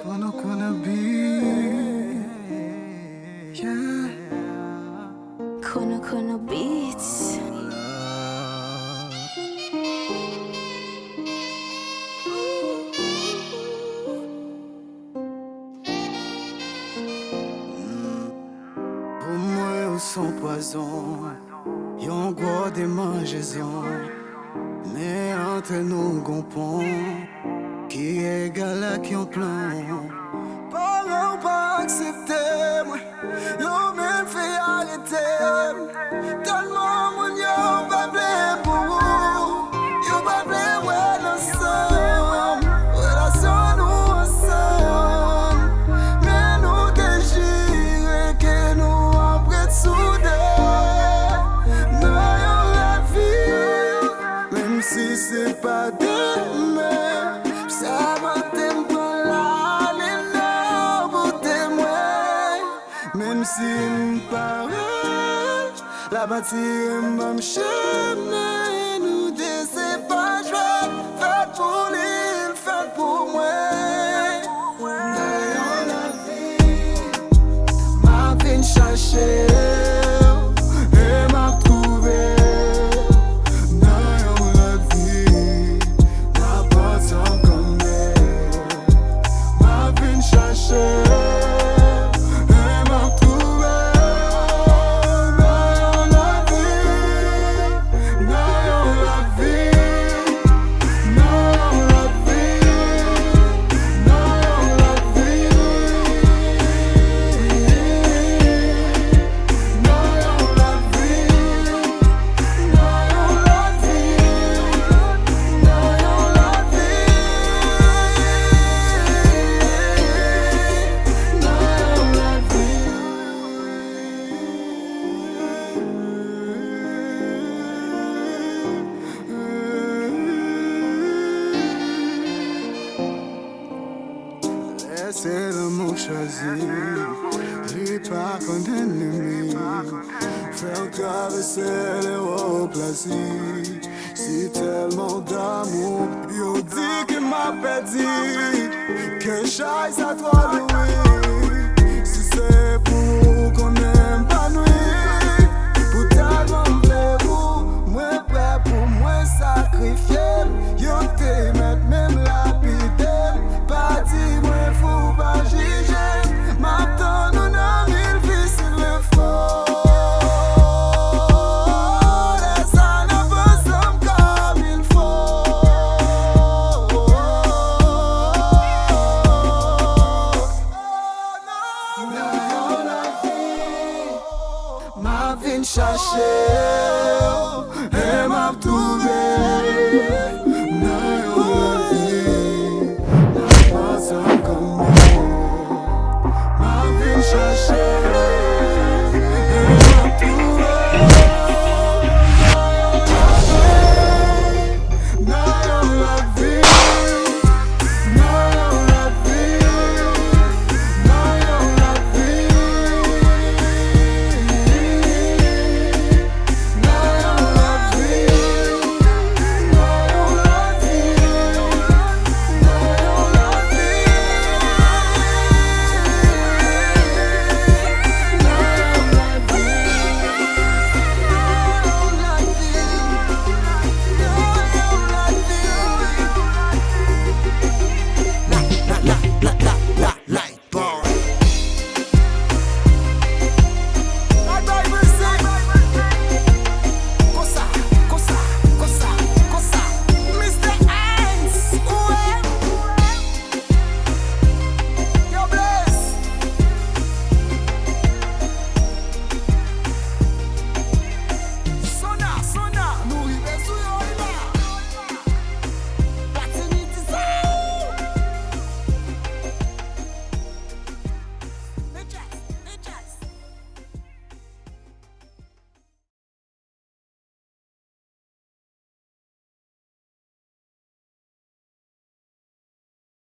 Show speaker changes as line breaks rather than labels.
CHRONOBEATZ, yeah.
CHRONOBEATZ.
Pour moi, son poison, yon gros démangeaison. Mais entre nous, gompons, qui égale à qui on plan. Parents pas accepter, moi, yon même fait arrêter. Tellement mon yon va blé pour vous, yon va blé ouais ensemble, relation nous ensemble. Mais nous déchirons que nous en prête soudés. Non yon la vie, même si c'est pas demain, ça va t'aimer là, les noms témoins. Même si m'parle, la bâtire m'a chemin, nous deux c'est pas jouer, fait pour l'île, fait pour moi. D'ailleurs la vie m'a venu chercher et m'a trouvé. D'ailleurs la vie n'a pas tant comme elle, m'a venu chercher. C'est le mot choisi, lui pas qu'un ennemi. Faire traverser les hauts plaisirs. Si tellement d'amour, yo dit que m'a perdu, que j'aille à toi louer. Si c'est pour qu'on aime pas nuit, pour tellement plaire, moi prêt pour moi sacrifier. Yo t'es même lapidé, pas dit moi. Faut pas juger, maintenant nous n'avons mille vies sur le fond. Laisse-la ne pas comme il faut. D'ailleurs la vie m'a venu chercher.